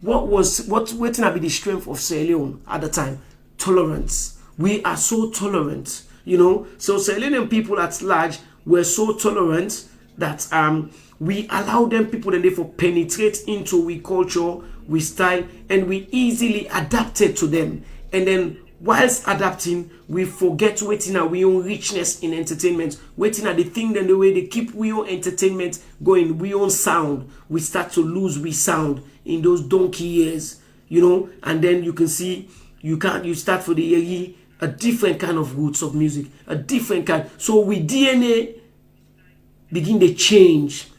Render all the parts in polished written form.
waiting be the strength of SaLone at the time? Tolerance. We are so tolerant, you know. So SaLone people at large were so tolerant that we allow them people then they for penetrate into we culture, we style, and we easily adapted to them. And then whilst adapting, we forget waiting at we own richness in entertainment, waiting at the thing then the way they keep we own entertainment going, we own sound. We start to lose we sound in those donkey years, you know. And then you can see you start for the year a different kind of roots of music, a different kind. So we DNA begin to change.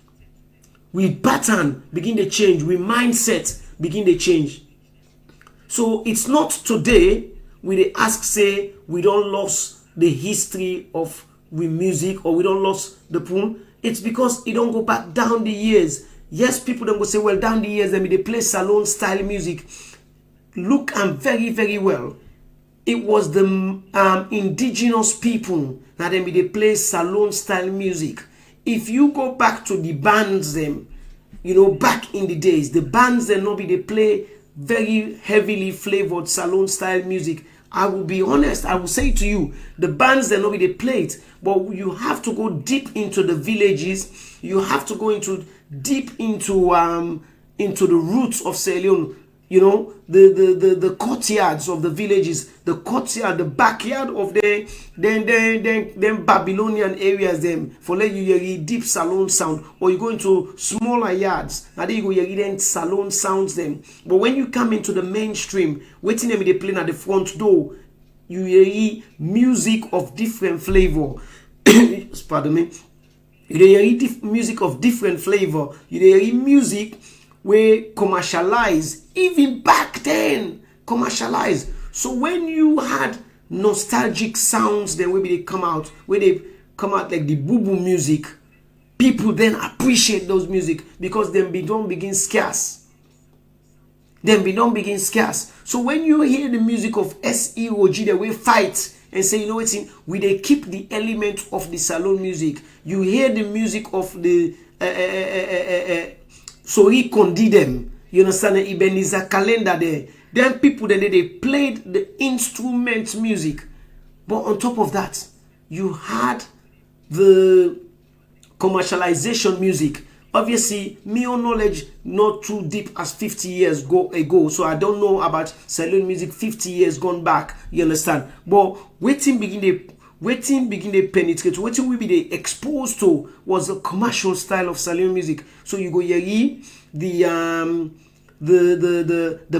We pattern begin to change. We mindset begin to change. So it's not today we they ask say we don't lose the history of we music or we don't lose the poem. It's because it don't go back down the years. Yes, people don't go say, well, down the years, then they play SaLone style music. Look and very, very well. It was the indigenous people that then they play SaLone style music. If you go back to the bands them, you know, back in the days, the bands them not be they play very heavily flavored SaLone style music. I will be honest, I will say to you, the bands them not be they play it, but you have to go deep into the villages. You have to go into deep into the roots of SaLone. You know, the courtyards of the villages, the courtyard, the backyard of the them Babylonian areas them for let you hear deep SaLone sound, or you go into smaller yards and then you go hear then SaLone sounds them. But when you come into the mainstream, waiting them they playing at the front door, you hear music of different flavor. Pardon me. You hear music of different flavor. You hear music where commercialized, even back then, commercialized. So when you had nostalgic sounds, then maybe they come out, where they come out like the boo-boo music, people then appreciate those music because then be don't begin scarce. Then be don't begin scarce. So when you hear the music of SEOG, the way fight and say, you know what, we they keep the element of the SaLone music. You hear the music of the so he condemned them. You understand? Ebenezer calendar there. Then people then they played the instrument music. But on top of that, you had the commercialization music. Obviously, me own knowledge not too deep as 50 years ago. So I don't know about SaLone music 50 years gone back. You understand? But waiting begin to penetrate, waiting we be they exposed to was a commercial style of SaLone music. So you go hear the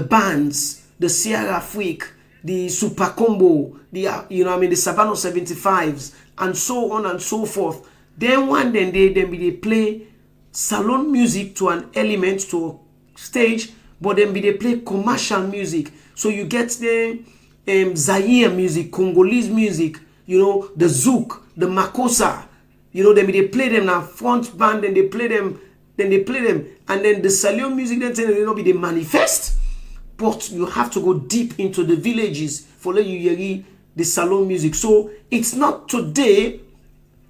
bands, the Sierra Freak, the Super Combo, the the Savannah 75s, and so on and so forth. Then one then they play SaLone music to an element, to a stage, but then they play commercial music. So you get the Zaire music, Congolese music, you know, the Zouk, the Makossa, you know, then they play them now front band, then they play them, and then the SaLone music then they not be they manifest, but you have to go deep into the villages for let you hear the SaLone music. So it's not today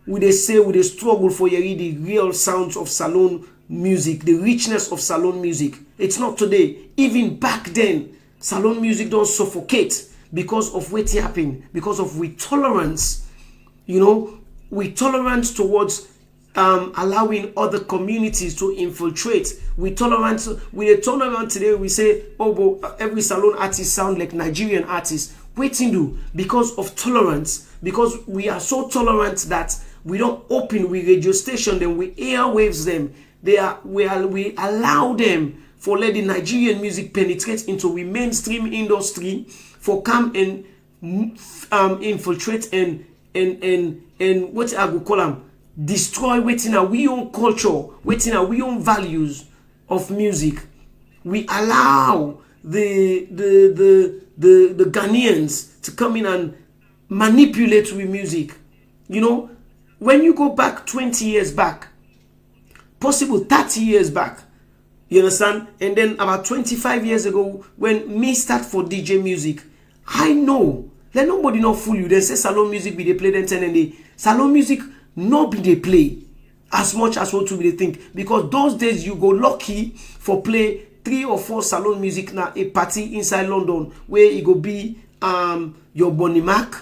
we they say we they struggle for hearing the real sounds of SaLone music, the richness of SaLone music. It's not today. Even back then, SaLone music don't suffocate because of what happened, because of we tolerance, you know, we tolerance towards allowing other communities to infiltrate. We tolerant today. We say, oh, but every SaLone artist sound like Nigerian artists. Waiting do because of tolerance, because we are so tolerant that we don't open we radio station them, we airwaves them. We allow them for let the Nigerian music penetrate into we mainstream industry for come and infiltrate and what I would call them destroy waiting our we own culture, waiting our we own values of music. We allow the Ghanaians to come in and manipulate with music. You know, when you go back 20 years back, possible 30 years back, you understand? And then about 25 years ago, when me start for DJ music, I know, let nobody not fool you. They say SaLone music be they play them 10 and they SaLone music not be they play as much as what we they think. Because those days you go lucky for play 3 or 4 SaLone music na a party inside London where it go be your Bonnie Mac,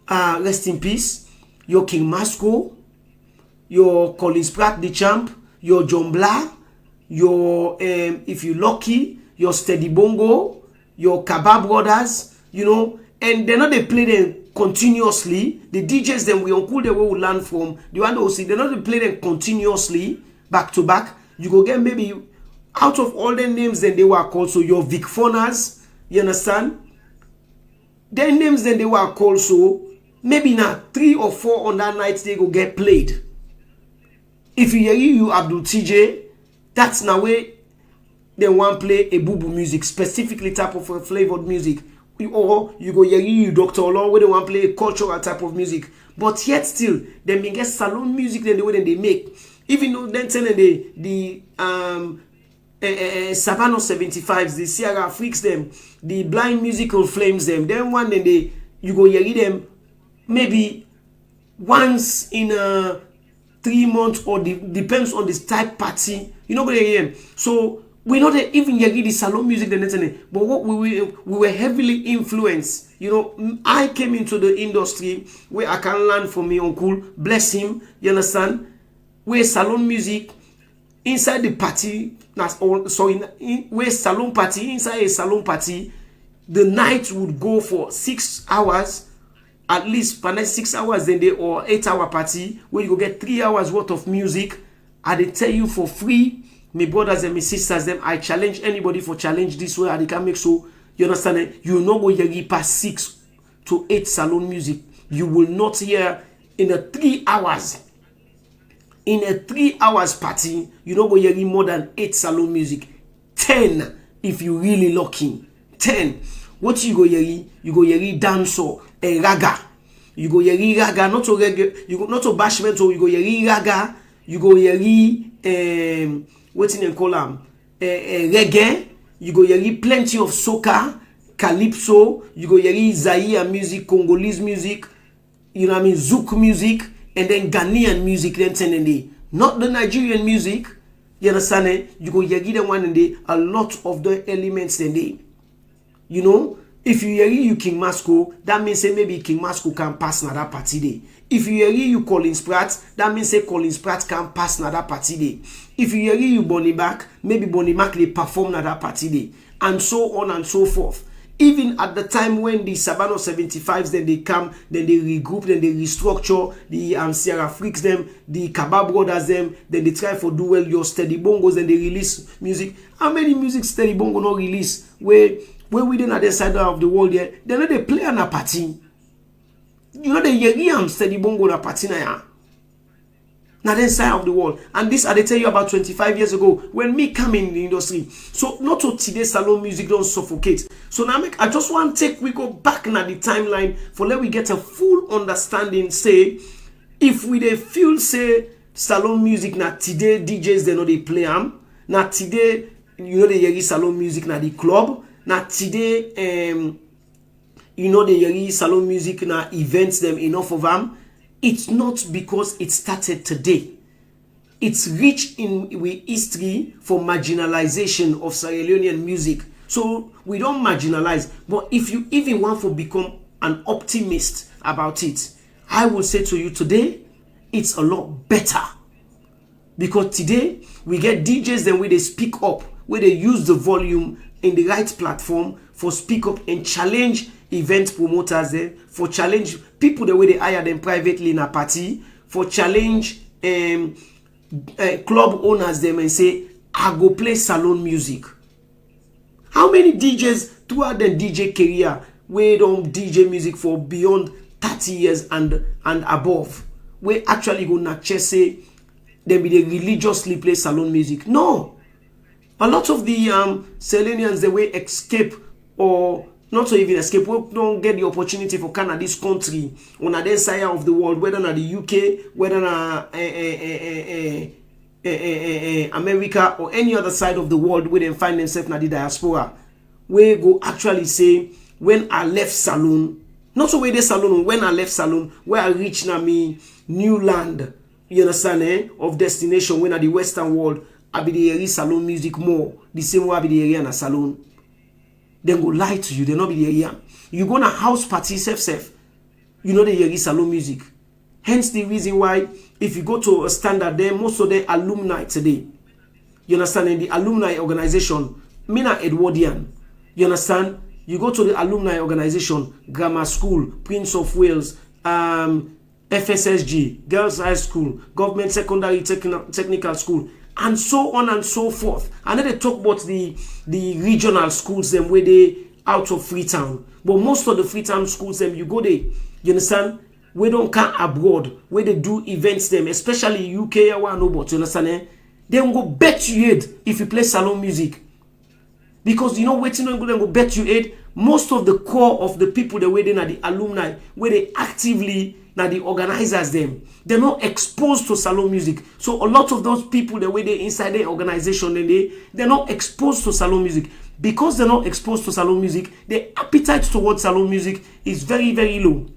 rest in peace, your King Masco, your Collins Pratt the Champ, your John Blah, your if you lucky, your Steady Bongo, your Kaba Brothers, you know, and they're not they play them continuously. The DJs them we uncle they will learn from the one who see they're not they play them continuously back to back. You go get maybe out of all the names then they were called, so your Vic Foners, you understand? Their names then they were called, so maybe now 3 or 4 on that night they go get played. If you hear you Abdul TJ, that's now where they want play a boo-boo music, specifically type of a flavored music. Or you go hear you Dr. Olor where they want play a cultural type of music. But yet still, they may get SaLone music then the way they make. Even though then telling the Savannah 75s, the Sierra Freaks them, the Blind Musical Flames them, then one then they you go hear them maybe once in a 3 months or depends on this type party. You know what I hear? So we not even hear the SaLone music the internet, but what we were heavily influenced. You know, I came into the industry where I can learn from my uncle, bless him. You understand? Where SaLone music inside the party, where SaLone party inside a SaLone party, the night would go for 6 hours, at least for next 6 hours then they or 8-hour party where you go get 3 hours worth of music. I they tell you for free, my brothers and my sisters them. I challenge anybody for challenge this way. I they can make so you understand it. You no go hear past 6 to 8 SaLone music. You will not hear in a 3 hours. In a 3 hours party, you don't go hearing more than 8 SaLone music. 10 if you really lucky. 10. What you go hearing? You go hearing dancehall and raga. You go hearing raga, not to reggae, you go not to bashment, or you go hearing raga. You go hearing what in call them reggae. You go hearing plenty of soca, calypso. You go hearing Zaire music, Congolese music. You know what I mean? Zouk music. And then Ghanaian music, then sending not the Nigerian music. You understand it? You go hear them one and day a lot of the elements then they. You know, if you hear you King Masco, that means say maybe King Masco can pass na that party day. If you hear you Collins Pratt, that means say Collins Pratt can pass na that party day. If you hear you Bonnie Mac, maybe Bonnie Mac they perform na that party day, and so on and so forth. Even at the time when the Savannah 75s, then they come, then they regroup, then they restructure the Sierra Freaks them, the Kaba Brothers them, then they try for do well your Steady Bongos, then they release music. How many music Steady Bongo not release? Where we didn't at the side of the world here, then they play on a party. You know they hear Steady Bongo na party na ya. Now then side of the world. And this I they tell you about 25 years ago when me come in the industry. So not to today SaLone music don't suffocate. So now I just want to we go back na the timeline for let we get a full understanding. Say if we they feel say SaLone music na today DJs they know they play am. Now today you know they hear SaLone music na the club. Now today you know they hear SaLone music na events them enough of them. It's not because it started today. It's rich in history for marginalization of Sierra Leonean music. So we don't marginalize. But if you even want to become an optimist about it, I will say to you today, it's a lot better. Because today, we get DJs then where they speak up, where they use the volume in the right platform for speak up and challenge event promoters there, for challenge people the way they hire them privately in a party, for challenge club owners them and say, I go play SaLone music. How many DJs throughout their DJ career where don't DJ music for beyond 30 years and above, where actually go not just say they be they religiously play SaLone music? No. A lot of the Selenians they way escape or not to even escape, we don't get the opportunity for Canada, this country, on the other side of the world, whether na the UK, whether na America, or any other side of the world where they find themselves in the diaspora, we go actually say, when I left SaLone, not so where they SaLone, when I left SaLone, where I reached na me new land, you understand, of destination, when at the Western world, I be the area SaLone music more. The same way I be the area na SaLone. Then go lie to you. They not be the area. You go na house party self. You know the area SaLone music. Hence the reason why if you go to a standard, then most of the alumni today. You understand? In the alumni organization, Mina Edwardian. You understand? You go to the alumni organization, grammar school, Prince of Wales, FSSG, Girls High School, Government Secondary Technical School, and so on and so forth. And then they talk about the regional schools, them where they out of Freetown. But most of the Freetown schools, them you go there, you understand? We don't come abroad, where they do events, them, especially UK, I want to know about, you understand? Eh? They will go bet you head if you play SaLone music. Because you know, waiting on go bet you head. Most of the core of the people that waiting at the alumni, where they actively now the organizers them, they're not exposed to SaLone music. So a lot of those people that were there inside the organization, they're not exposed to SaLone music. Because they're not exposed to SaLone music, their appetite towards SaLone music is very, very low.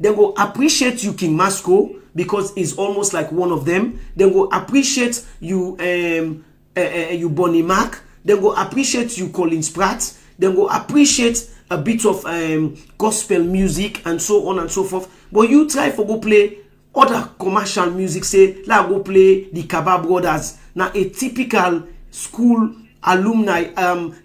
They will appreciate you, King Masco, because it's almost like one of them. They will appreciate you, you Bonnie Mac. They will appreciate you, Colin Spratt. They will appreciate a bit of gospel music and so on and so forth. But you try for go play other commercial music, say, like go play the Kaba Brothers. Now a typical school alumni,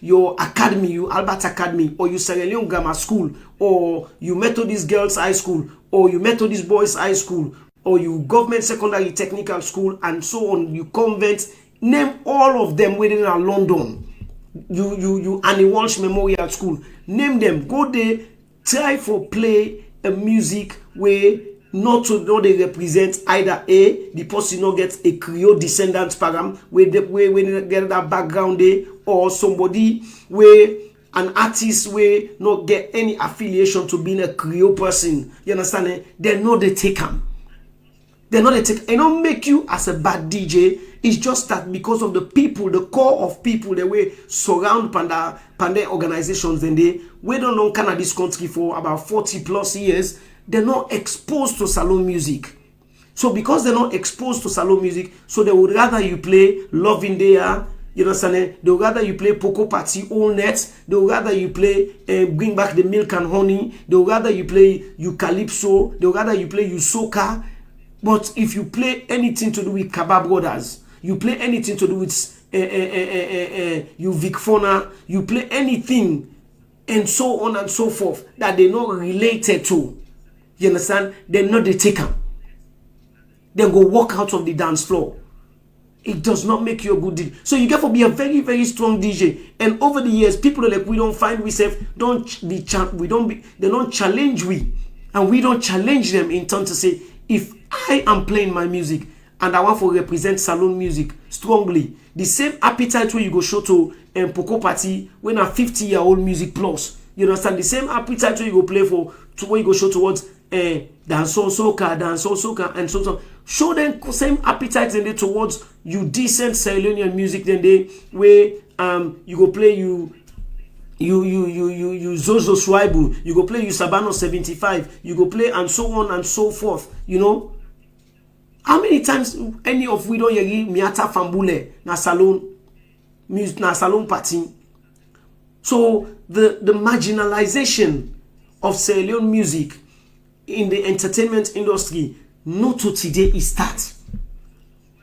your academy, you Albert Academy, or you Sierra Leone Grammar School, or you Methodist Girls High School, or you Methodist Boys High School, or you Government Secondary Technical School, and so on, you convent, name all of them within London. You Annie Walsh Memorial School, name them, go there, try for play a music where not to know they represent either A, the person not get a Creole descendant program where they get that background there, or somebody where an artist where not get any affiliation to being a Creole person. You understand? Eh? They know they take them. They know they take. It don't make you as a bad DJ. It's just that because of the people, the core of people, the way surround Panda organizations, and we don't know kind of this country for about 40 plus years. They're not exposed to SaLone music. So because they're not exposed to SaLone music, so they would rather you play Love in There, you understand? They would rather you play Poco Party All Net. They would rather you play Bring Back the Milk and Honey. They would rather you play You Calypso. They would rather you play You Soca. But if you play anything to do with Kaba Brothers, you play anything to do with you Vic Fauna, you play anything and so on and so forth that they're not related to, you understand? They're not the taker. Then go walk out of the dance floor. It does not make you a good DJ. So you get to be a very, very strong DJ. And over the years, people are like, we don't find we say, they don't challenge we. And we don't challenge them in turn to say, if I am playing my music and I want to represent SaLone music strongly, the same appetite where you go show to Poco Party when a 50-year-old music plus, you understand? The same appetite where you go play for to where you go show towards dancehall soca, and so on. Show them same appetite then they towards you decent Sierra Leonean music then they where you go play you Zozo Swaibu, you go play you Sabano 75, you go play and so on and so forth, you know. How many times any of we don't hear Miata Fambule na SaLone music na SaLone party? So the marginalization of Sierra Leone music in the entertainment industry not to today is start.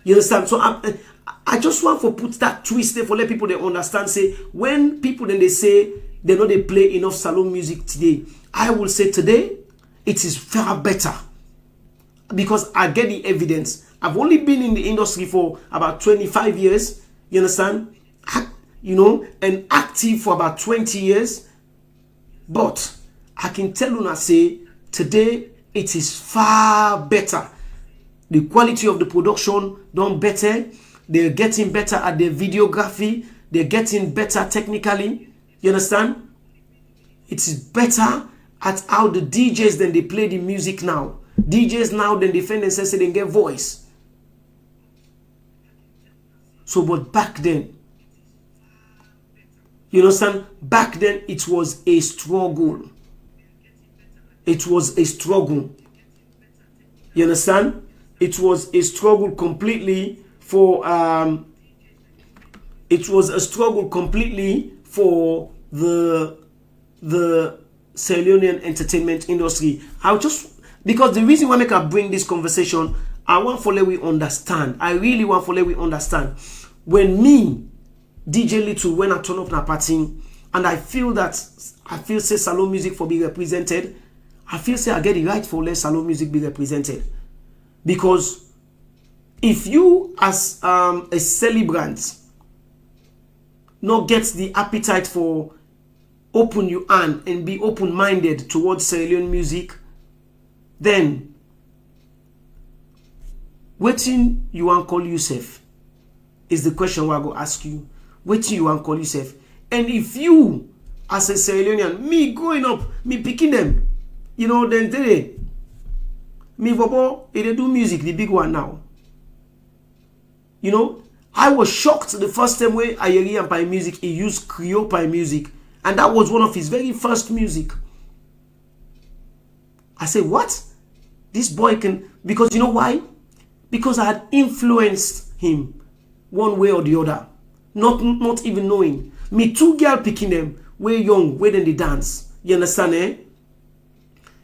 You understand? So I just want to put that twist there for let people they understand. Say when people then they say they know they play enough SaLone music today, I will say today it is far better because I get the evidence. I've only been in the industry for about 25 years. You understand? You know, and active for about 20 years. But I can tell you now, say today it is far better. The quality of the production done better. They're getting better at their videography. They're getting better technically. You understand? It is better at how the DJs then they play the music now. DJs now then defend themselves so they get voice. So but back then, you understand? Back then it was a struggle. It was a struggle. You understand? It was a struggle completely for it was a struggle completely for the SaLone entertainment industry. Because the reason why I bring this conversation, I want for let we understand. I really want for let we understand. When me, DJ Little, when I turn up na party, and I feel say SaLone music for be represented, I feel say I get the right for let SaLone music be represented. Because if you as a celebrant not get the appetite for open your hand and be open-minded towards SaLone music, then waiting you want call yourself is the question I go ask you. Waiting you want call yourself. And if you as a SaLonean, me growing up, me picking them, you know, then today me bobo, they do music, the big one now. You know, I was shocked the first time when I hear him by music, he used Creole by music. And that was one of his very first music. I said, what? This boy can... Because you know why? Because I had influenced him one way or the other. Not even knowing. Me two girl picking them, way young, where then they dance. You understand, eh?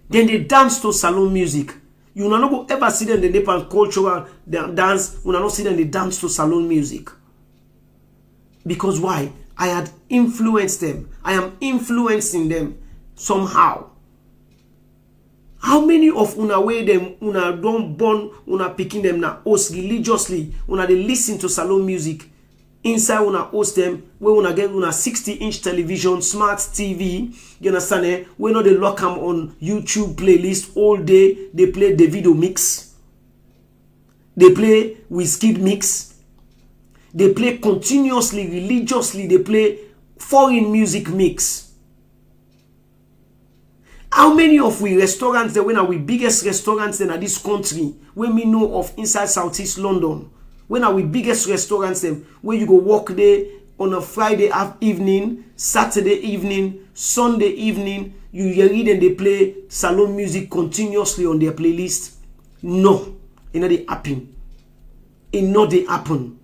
Then they dance to SaLone music. You will not ever see them in the Nepal cultural dance. You will not see them they dance to SaLone music. Because why? I had influenced them. I am influencing them somehow. How many of una way them una don't born una picking them now host religiously una they listen to SaLone music inside una host them where una get una 60-inch television, smart TV, you understand, eh? We know they lock them on YouTube playlist all day. They play the video mix. They play Wizkid mix. They play continuously, religiously. They play foreign music mix. How many of we restaurants that when are we biggest restaurants in this country when we know of inside Southeast London? When are we biggest restaurants them where you go walk there on a Friday evening, Saturday evening, Sunday evening, you read and they play SaLone music continuously on their playlist? No, it not they happen. It not they happen.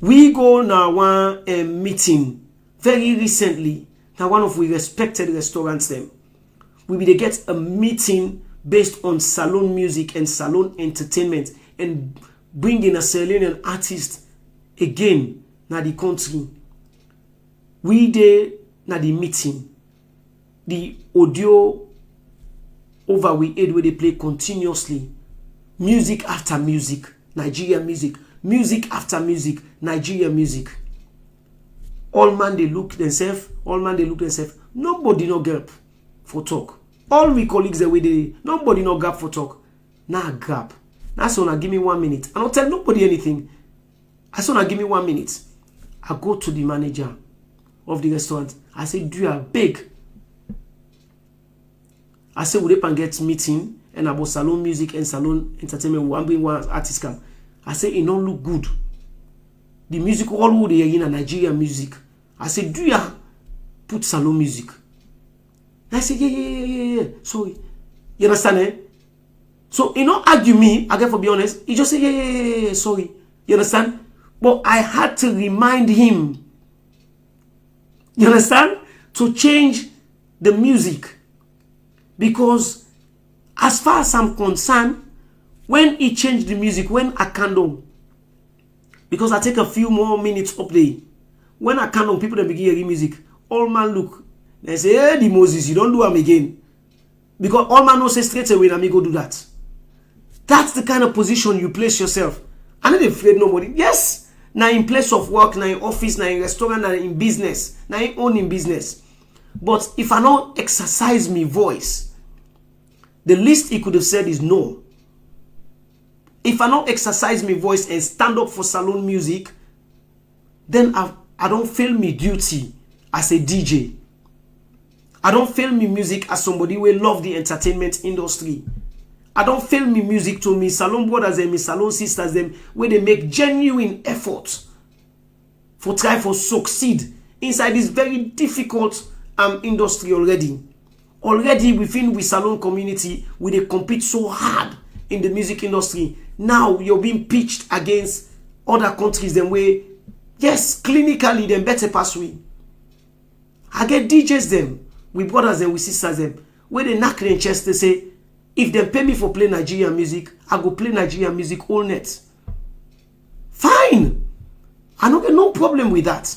We go now one meeting very recently. Now one of we respected restaurants them. We will get a meeting based on SaLone music and SaLone entertainment and bringing a SaLonean artist again na the country. We there na the meeting. The audio over we aid where they play continuously. Music after music. Nigeria music. Music after music. Nigeria music. All man they look themselves. All man they look themselves. Nobody no gap for talk. All we colleagues the way they nobody no gap for talk. Nah gap. That's when I give me 1 minute. I don't tell nobody anything. I said, give me 1 minute. I go to the manager of the restaurant. I say, do you big? I say, would they get meeting and about SaLone music and SaLone entertainment? One bring one artist come. I say, it don't look good. The music all over the in Nigeria music. I say, do you put SaLone music? I say, yeah. Sorry. You understand, eh? So, he not argue me, again, for be honest. He just say, yeah, sorry. You understand? But I had to remind him, you understand, to change the music. Because as far as I'm concerned, when he changed the music, when I can't do, because I take a few more minutes up there, when I can't do, people that begin hearing music, all man look, they say, hey, the Moses, you don't do them again. Because all man knows say straight away, let me go do that. That's the kind of position you place yourself. I'm not afraid nobody. Yes, now in place of work, now in office, now in restaurant, now in business, now in owning business. But if I don't exercise my voice, the least he could have said is no. If I don't exercise my voice and stand up for SaLone music, then I don't feel my duty as a DJ. I don't feel my music as somebody who love the entertainment industry. I don't feel me music to me SaLone brothers and me SaLone sisters them where they make genuine effort for try for succeed inside this very difficult industry already. Already within we SaLone community, they compete so hard in the music industry. Now you're being pitched against other countries them way, yes, clinically them better pass we. I get DJs them, with brothers and with sisters them, where they knock their chest, they say, if they pay me for play Nigerian music, I go play Nigerian music all net. Fine. I don't get no problem with that.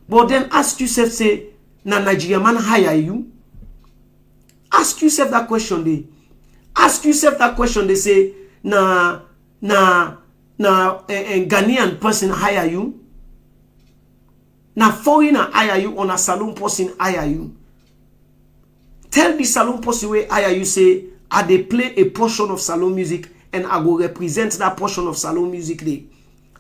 But then ask yourself, say, na Nigerian man hire you? Ask yourself that question, they. Ask yourself that question, they say, na Ghanaian person hire you? Na foreigner hire you, or na SaLone person hire you? Tell the SaLone person where hire you, say, I they play a portion of SaLone music and I go represent that portion of SaLone music day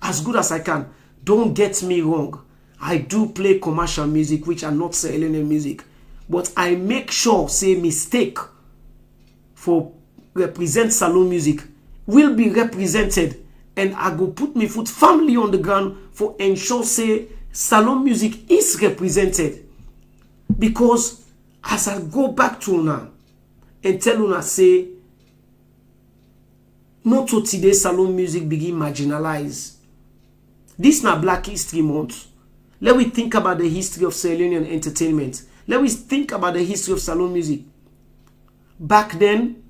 as good as I can. Don't get me wrong. I do play commercial music, which are not SaLone music. But I make sure, say, mistake for represent SaLone music will be represented, and I go put me foot firmly on the ground for ensure, say, SaLone music is represented. Because as I go back to Una and tell Una, say, not to today SaLone music begin marginalized. This na Black History Month. Let we think about the history of SaLone entertainment. Let us think about the history of SaLone music. Back then,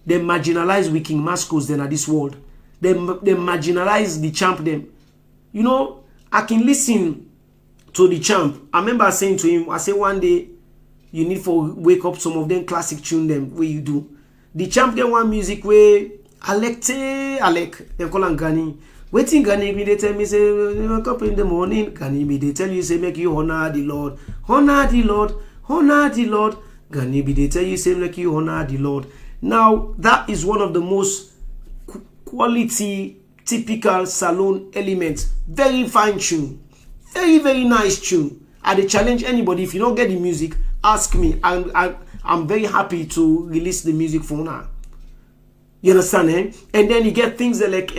they marginalized we King Mascos then at this world. They marginalized the champ them. You know, I can listen to the champ. I remember saying to him, I say one day, you need for wake up some of them classic tune them where you do. The champ get one music where Alek, they call him Gani. Waiting Gani me they tell me say wake up in the morning. Gani me they tell you say make you honor the Lord. Honor the Lord. Honor the Lord. Gani me they tell you say make you honor the Lord. Now that is one of the most quality typical SaLone elements. Very fine tune. Very, very nice tune. I challenge anybody, if you don't get the music, ask me. I'm very happy to release the music for now. You understand, eh? And then you get things that like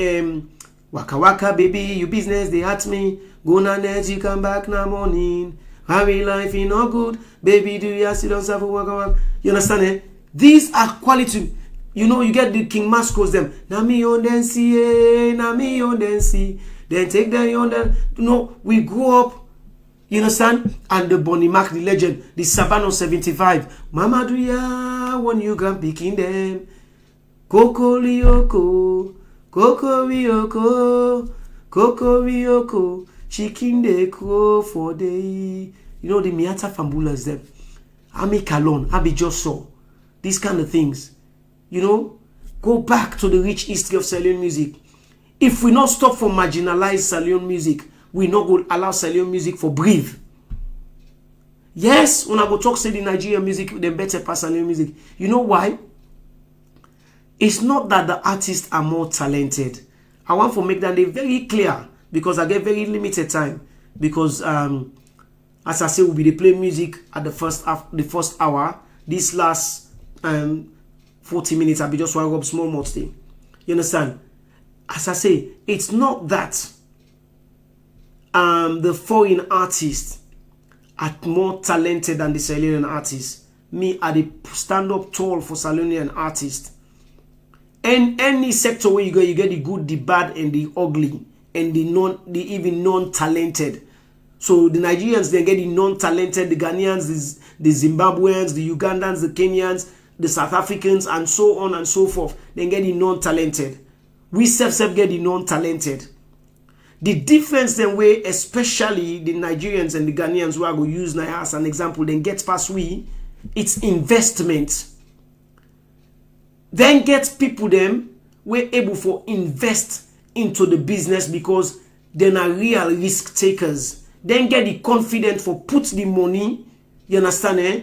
Waka Waka baby, you business they at me. Go na net, you come back na morning. Harry life is not good. Baby, do you still don't suffer waka waka? You understand, eh? These are quality. You know, you get the King Mascos them. Na me on den see, eh? Na me on den see. Then take them on them. You know, we grew up. You understand? And the Bonnie Mac, the legend, the Sabano 75. Mama do ya when you can picking them. Coco Rioko, Coco Rioko, Coco Rioko, chicken de crow for day. You know the Miata Fambulas them. Ami Kalon, Abi just saw. These kind of things. You know, go back to the rich history of SaLone music. If we not stop for marginalized SaLone music, we not go allow SaLone music for breathe. Yes, when I go talk say the Nigerian music, they better pass SaLone music. You know why? It's not that the artists are more talented. I want to make that very clear because I get very limited time. Because as I say, we'll be play music at the first hour. This last 40 minutes, I'll be just one up small more thing. You understand? As I say, it's not that the foreign artists are more talented than the SaLone artists. Me, I stand up tall for SaLone artists. And any sector where you go, you get the good, the bad, and the ugly, and the even non-talented. So the Nigerians, they get the non-talented, the Ghanaians, the Zimbabweans, the Ugandans, the Kenyans, the South Africans, and so on and so forth. They get the non-talented. We self get the non-talented. The difference then where especially the Nigerians and the Ghanaians who are going to use Naya as an example, then get past it's investment. Then get people them we're able for invest into the business because they're not real risk takers. Then get the confidence for put the money, you understand, eh?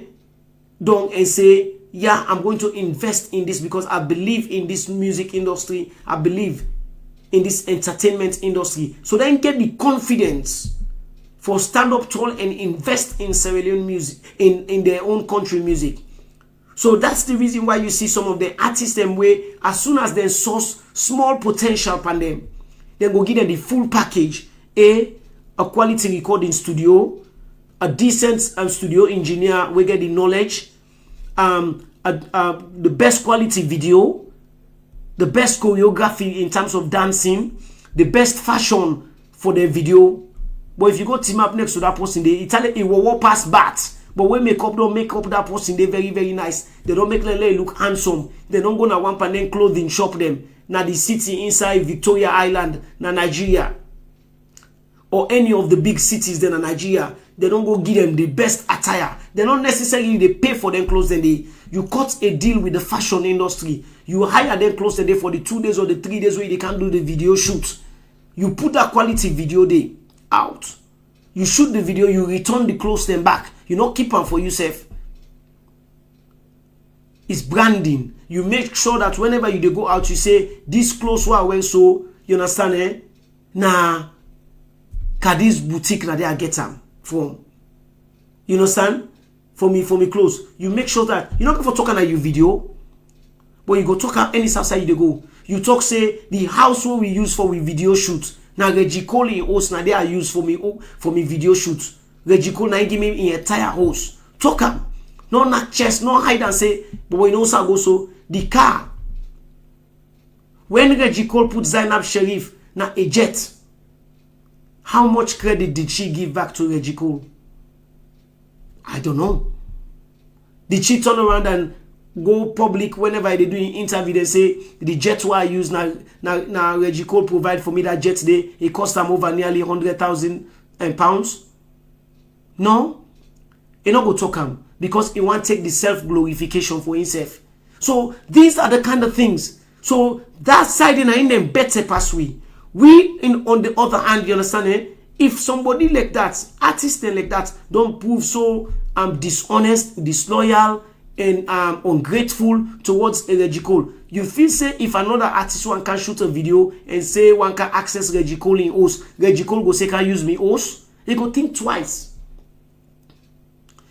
Don't and say, yeah, I'm going to invest in this because I believe in this music industry. I believe in this entertainment industry. So then get the confidence for stand up tall and invest in SaLone music, in their own country music. So that's the reason why you see some of the artists them way as soon as they source small potential pan them, then go give them the full package. A quality recording studio, a decent studio engineer, we get the knowledge, the best quality video, the best choreography in terms of dancing, the best fashion for the video. But if you go team up next to that person, they tell it will walk past bat. But when makeup don't make up that person, they very, very nice. They don't make them look handsome. They don't go na one panel clothing shop them. Na the city inside Victoria Island, na Nigeria. Or any of the big cities then in Nigeria. They don't go give them the best attire. They don't necessarily they pay for them clothes. Then you cut a deal with the fashion industry. You hire them clothes today for the 2 days or the 3 days where they can't do the video shoot. You put that quality video day out. You shoot the video, you return the clothes then back. You not keep them for yourself. It's branding. You make sure that whenever you go out, you say, this clothes were well, so you understand, eh? Nah, this boutique na there get them from. You understand? For me clothes. You make sure that you're not going for talking at your video, but you go talk at any outside you go. You talk say the house where we use for we video shoot. Now Reggie Cole in house now they are used for me video shoot. Reggie Cole now give me in entire house. Talk am. No not chest, no hide and say, but we know so go so the car. When Reggie Cole put Zainab Sharif na a jet, how much credit did she give back to Reggie Cole? I don't know. Did she turn around and go public whenever they do an interview? They say the jet where I use now Reggie Cole provide for me that jet today. It cost them over nearly £100,000. No, he not go talk him because he want to take the self glorification for himself. So these are the kind of things. So that side in them better pass we. We on the other hand, you understand? Eh? If somebody like that, artist like that, don't prove so dishonest, disloyal, and ungrateful towards Reggie Cole, you feel say if another artist one can shoot a video and say one can access Reggie Cole in host, Reggie Cole go say can use me host, they go think twice.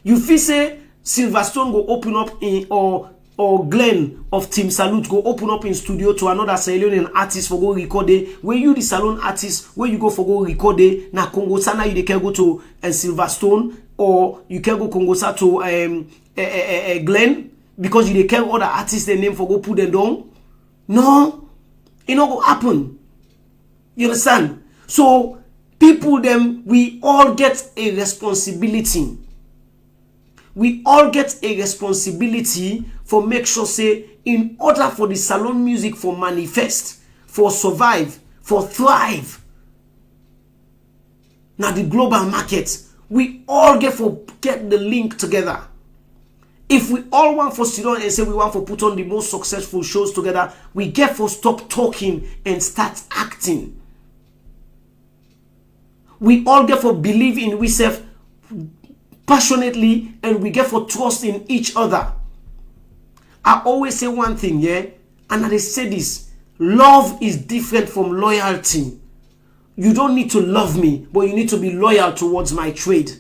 You feel say Silverstone go open up in or Glenn of Team Salute go open up in studio to another SaLone artist for go record it. Where you the SaLone artist, where you go for go record it, na Congo Sana you can go to Silverstone, or you can go Congo Sa to Glenn, because you can other artists their name for go put them down. No, it not go happen. You understand? So people them, we all get a responsibility. We all get a responsibility for make sure say in order for the SaLone music for manifest, for survive, for thrive. Now the global market, we all get the link together. If we all want for sit down and say we want for put on the most successful shows together, we get for stop talking and start acting. We all get for believe in we self passionately, and we get for trust in each other. I always say one thing, yeah, and I say this: love is different from loyalty. You don't need to love me, but you need to be loyal towards my trade.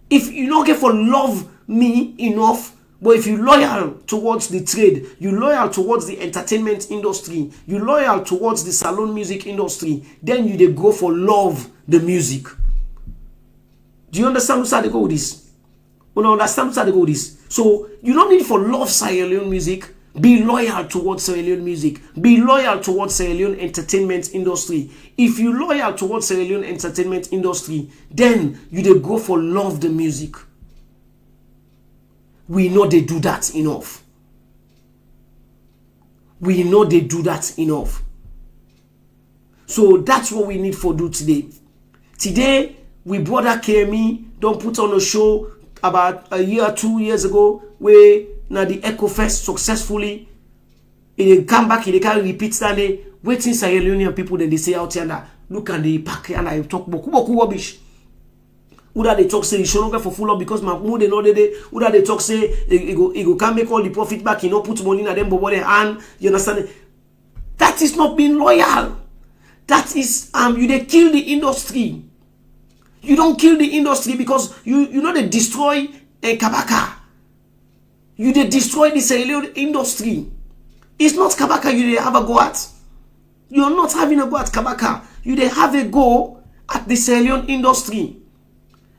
If you don't get for love me enough, but if you loyal towards the trade, you loyal towards the entertainment industry, you loyal towards the SaLone music industry, then you they go for love the music. Do you understand how they go with this? You don't understand how they go with this? So you don't need for love SaLone music. Be loyal towards SaLone music. Be loyal towards SaLone entertainment industry. If you loyal towards SaLone entertainment industry, then you they go for love the music. We know they do that enough. We know they do that enough. So that's what we need for do today. Today, we brother KME don't put on a show about a year, 2 years ago, where now the Echo Fest successfully. They come back, they can repeat that day. Waiting SaLone people, then they say out here, and look at the pack and I talk boku rubbish. Uda they talk say you should not get for full up because Mahmoud and all the day. Uda they talk say he go can make all the profit back. He not put money in them but and you understand? That is not being loyal. That is you they kill the industry. You don't kill the industry because you know they destroy Kabaka. You they destroy the SaLone industry. It's not Kabaka you they have a go at. You're not having a go at Kabaka. You they have a go at the SaLone industry.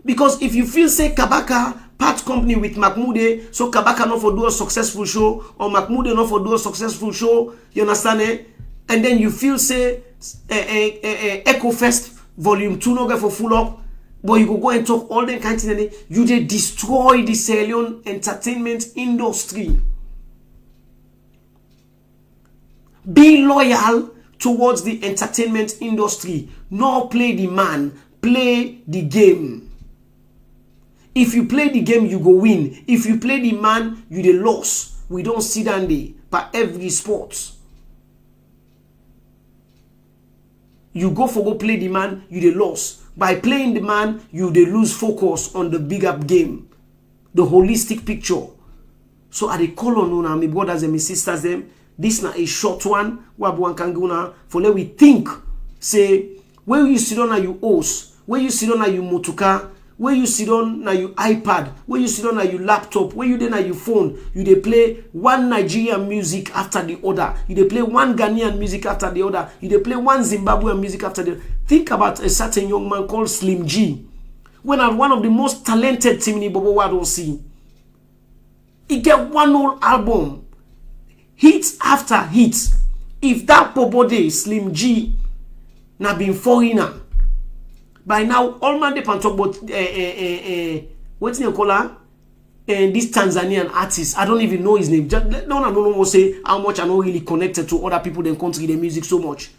Because if you feel say Kabaka part company with Mahmoud, so Kabaka not for do a successful show, or Mahmoud not for do a successful show, you understand and then you feel say Echo Fest Volume 2 no get for full up, but you go and talk all the kinds of things, you dey destroy the SaLone entertainment industry. Be loyal towards the entertainment industry. No play the man, play the game. If you play the game, you go win. If you play the man, you dey loss. We don't see that day by every sport. You go play the man, you dey loss. By playing the man, you dey lose focus on the bigger game, the holistic picture. So I dey call on una, my brothers and my sisters them. This na a short one. Wabuan kanguna for let we think. Say where you sit on you host, where you sit on you motuka, where you sit on na you iPad, where you sit on na you laptop, where you then na you phone, you dey play one Nigerian music after the other, you dey play one Ghanaian music after the other, you dey play one Zimbabwean music after the other. Think about a certain young man called Slim G, when I'm one of the most talented Timini Bobo Wado see. He get one whole album, hit after hit. If that Bobo day Slim G na been foreigner, by now all man they can talk about what's your color? This Tanzanian artist. I don't even know his name. Just I don't know say how much I'm not really connected to other people than country their music so much.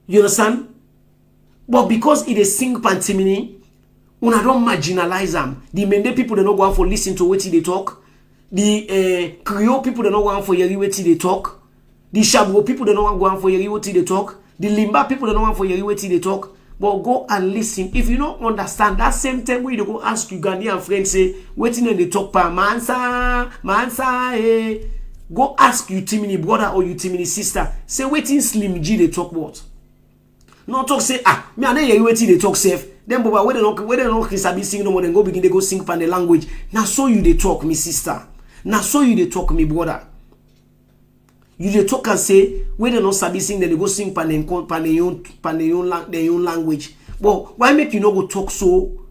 You understand? But because it is sing pantimini, una don't marginalize them. The Mende people they not go out for listen to what they talk. The Creole people they not go out for hear what they talk. The Shabwo people they not go out for hear what they talk. The Limba people they not go out for hear what they talk. But go and listen. If you don't understand, that same time when you go ask you Ghanaian friends say, waiting and they talk pa mansa, eh. Go ask you Timini brother or you Timini sister. Say waiting Slim G they talk what? Not talk say me and then waiting they talk safe. Then Boba where they not sabi sing no more then go begin they go sing pan the language. Now so you they talk me sister. Now so you they talk me brother. You dey talk and say when they not sabi sing, then they go sing pan their own language. But why make you not go talk so?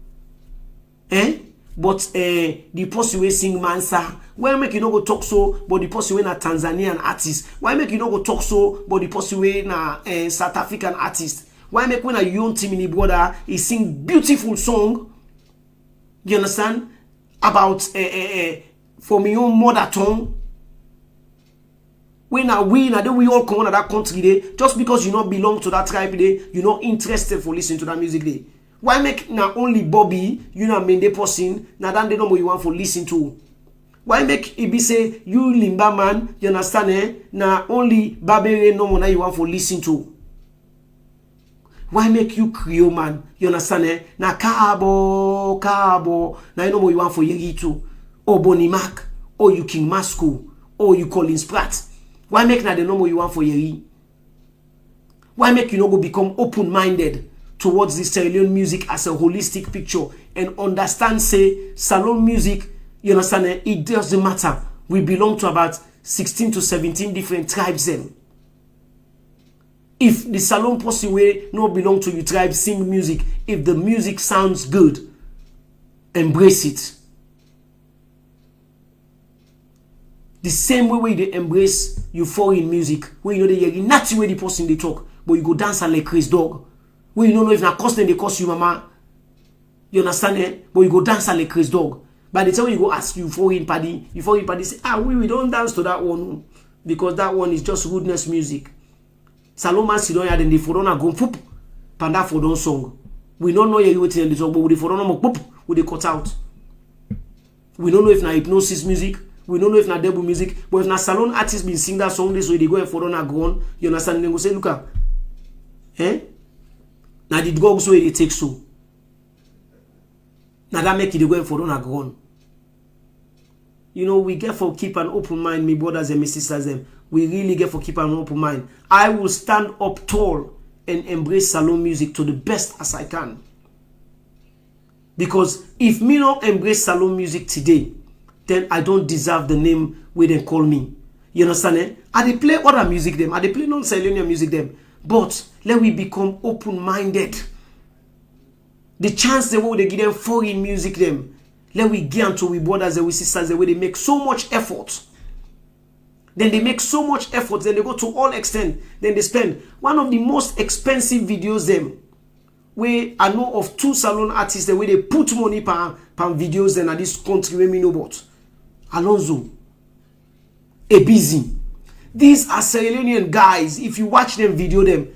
But the person we sing Mansa, why make you not go talk so? But the person we na Tanzanian artist, why make you not go talk so? But the person we na South African artist, why make when a young Timini brother he sing beautiful song? You understand about for my own mother tongue? When we all come out of that country day, just because you not belong to that tribe day, you're not interested for listening to that music day. Why make now only Bobby, you know main day person, now that they know what you want for listen to? Why make it be say you Limba man, you understand now only Babere no more you want for listen to? Why make you Creole man, you understand now Kabo, now you know what you want for Yegi too? Or Bonnie Mac, or you King Masco, or you Collins Pratt. Why make na the normal you want for Yeri? Why make you not go become open-minded towards the SaLone music as a holistic picture and understand say SaLone music, you understand it doesn't matter. We belong to about 16 to 17 different tribes then. If the SaLone person way no belong to your tribe sing music, if the music sounds good, embrace it. The same way they embrace you foreign music, where you know they hear nothing where the person they talk, but you go dance like Chris dog. Where you don't know if na cost them they cost you mama. You understand it? But you go dance like Chris dog. By the time you go ask you foreign party say, we don't dance to that one because that one is just rudeness music. Saloma Sidonia then the forona go poop panda for don song. We don't know you waiting in the song, but with the forona poop with the cut out. We don't know if na hypnosis music. We don't know if na debut music, but if na SaLone artist been sing that song this way, they go and for on a ground, you understand? They go say, look at, now the dogs way they take so. Now that make it they go and for on a ground. You know, we get for keep an open mind, my brothers and my sisters. Them. We really get for keep an open mind. I will stand up tall and embrace SaLone music to the best as I can. Because if me not embrace SaLone music today, then I don't deserve the name where they call me. You understand? I they play other music them. I they play non-SaLone music them. But let we become open-minded. The chance they will they give them foreign music them. Let we get into we brothers and we sisters the way they make so much effort. Then they make so much effort. Then they go to all extent. Then they spend. One of the most expensive videos them, where I know of 2 SaLone artists, the way they put money per videos then at this country where me know about. Alonzo, Ebizi. These are Sierra Leonean guys. If you watch them video them,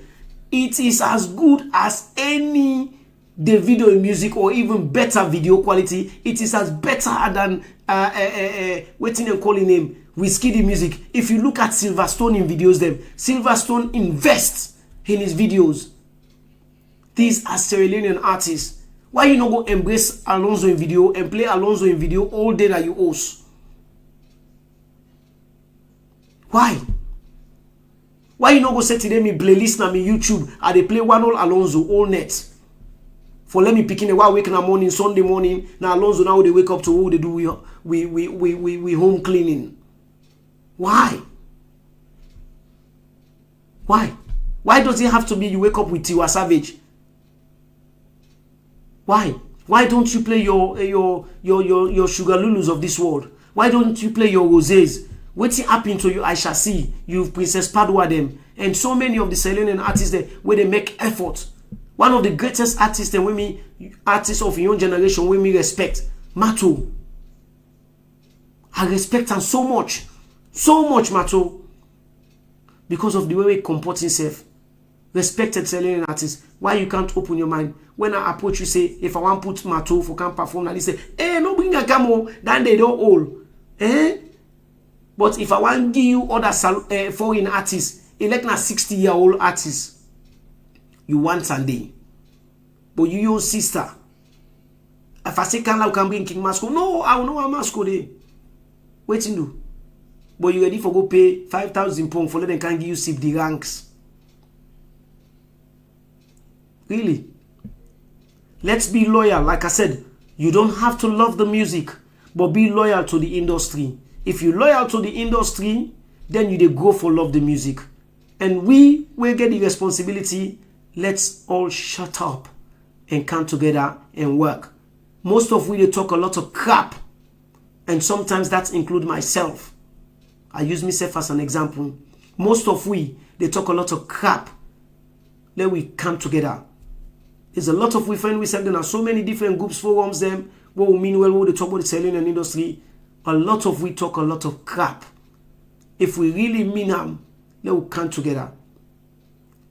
it is as good as any the video in music or even better video quality. It is as better than waiting and calling him Whiskey the music. If you look at Silverstone in videos them, Silverstone invests in his videos. These are Sierra Leonean artists. Why you not go embrace Alonzo in video and play Alonzo in video all day that you host? Why? Why you not go say today me playlist na me YouTube and they play one all Alonzo all net? For let me picking a while waking up morning, Sunday morning. Now Alonzo now they wake up to what they do we home cleaning. Why? Why? Why does it have to be you wake up with Tiwa Savage? Why? Why don't you play your Sugar Lulus of this world? Why don't you play your Roses? What's happening to you? I shall see. You've Princess Padua them. And so many of the Sierra Leonean artists there where they make effort. One of the greatest artists and women, artists of young generation, we respect. Mato. I respect him so much. So much, Mato. Because of the way we comport himself. Respected Sierra Leonean artists. Why you can't open your mind? When I approach you, say, if I want to put Mato for can perform, and he say, eh, no bring a camo, then they don't all. Eh? But if I want to give you other foreign artists, elect na 60-year-old artists, you want Sunday. But you your sister. If I say can bring King Masco, no, I will know a Masco there. Wait in do. But you ready for go pay 5,000 pounds for let them can give you sip the ranks. Really? Let's be loyal. Like I said, you don't have to love the music, but be loyal to the industry. If you're loyal to the industry, then you go for love the music. And we will get the responsibility. Let's all shut up and come together and work. Most of we they talk a lot of crap. And sometimes that includes myself. I use myself as an example. Most of we they talk a lot of crap. Then we come together. There's a lot of we find ourselves in so many different groups, forums, them, what we mean well, what they talk about the Sierra Leonean industry. A lot of we talk a lot of crap. If we really mean them, then we come together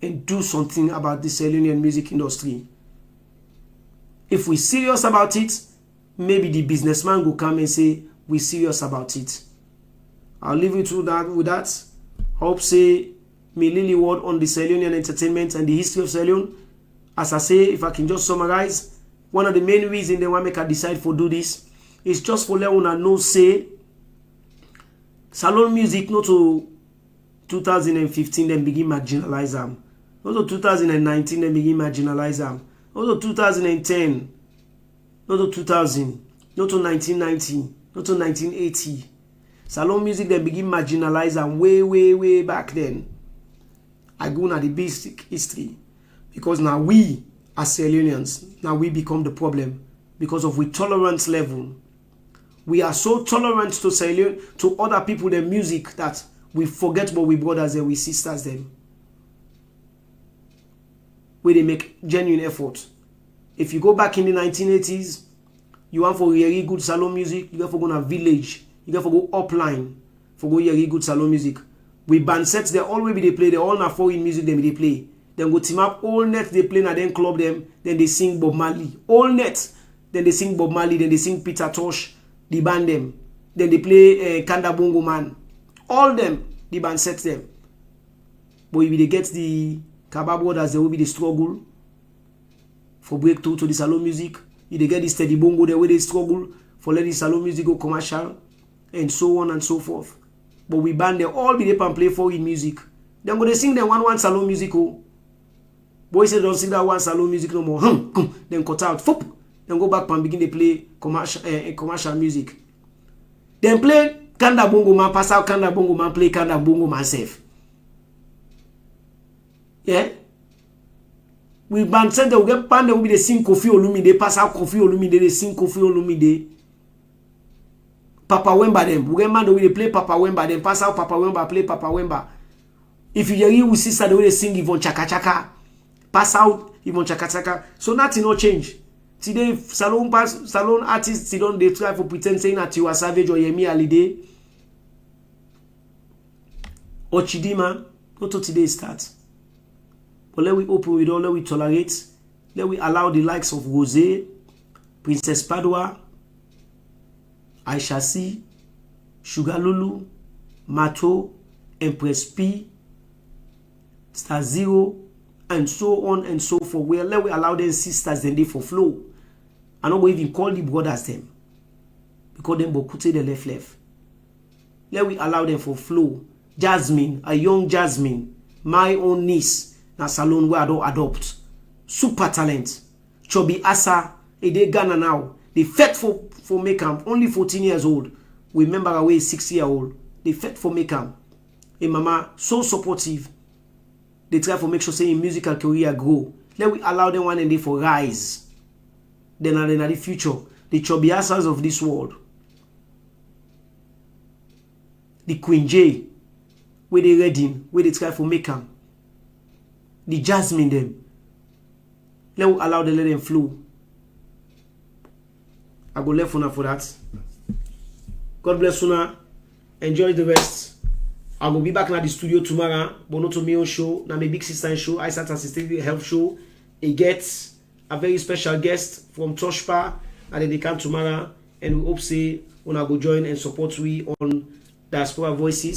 and do something about the Sierra Leonean music industry. If we're serious about it, maybe the businessman will come and say, we're serious about it. I'll leave you to that with that. Hope say me Lily word on the Sierra Leonean entertainment and the history of Sierra Leone. As I say, if I can just summarize, one of the main reasons they want to make a decide for do this is just for let una know say SaLone music not to 2015 then begin marginalize them. Not to 2019 then begin marginalize them. Not to 2010. Not to 2000. Not to 1990. Not to 1980. SaLone music then begin marginalize them way back then. I go na the basic history. Because now we as Sierra Leoneans, now we become the problem. Because of we tolerance level. We are so tolerant to Sierra Leone, to other people, their music, that we forget what we brothers and we sisters them. Where they make genuine effort. If you go back in the 1980s, you want for really good SaLone music, you got for go to village, you got for go upline, for go really good SaLone music. We band sets, they always they play, they all na foreign music them they play. Then go team up all net they play and then club them, then they sing Bob Marley. All net, then they sing Bob Marley, then they sing Peter Tosh, the band them. Then they play Kanda Bongo Man. All them, the band sets them. But if they get the Kaba brothers, there will be the struggle for breakthrough to the SaLone music. If they get the steady bongo, there will they struggle for letting SaLone music go commercial, and so on and so forth. But we band them all be there and play foreign music. Then go they sing them one SaLone music. Oh. Boys say don't sing that one SaLone music no more. Then cut out. Foop. Then go back and begin to play commercial music. Then play Kanda Bongo Man, pass out Kanda Bongo Man, play Kanda Bongo Man self. Yeah? We band said they will get band, they will be the sing Kofi Olumide, pass out Kofi Olumide, they sing Kofi Olumide. Papa Wemba them. We get man the way they play Papa Wemba, then pass out Papa Wemba, play Papa Wemba. If you hear with sister the way they sing Yvonne Chaka Chaka, pass out Yvonne Chaka Chaka. So nothing no change. Today, SaLone artists, they try for pretend saying that you are Savage or Yemi Alide or Chidima. Not to today start. But let we open with all, let we tolerate, let we allow the likes of Rose, Princess Padua, Aisha C, Sugar Lulu, Mato, Empress P, Star Zero, and so on and so forth. Well, let we allow them sisters then they for flow. I don't even call the brothers them. Because them bokute the left. Let we allow them for flow. Jasmine, a young Jasmine, my own niece, na SaLone where I don't adopt. Super talent. Chobi Asa, they Ghana now. They fed for Makeup, only 14 years old. We remember away 6-year-old. They fed for Makeup. A mama so supportive. They try to make sure say in musical career grow. Let we allow them one and day for rise. Then in the future, the Chobiasas of this world, the Queen J, where they reading, where they try for Makeup, the Jasmine them. Let we allow them let them flow. I go left for that. God bless you. Enjoy the rest. I will be back in the studio tomorrow. But not to me own show. Now my big sister show. I start assisting health show. It gets a very special guest from Toshpa. And then they come tomorrow. And we hope say when I go join and support we on Diaspora Voices.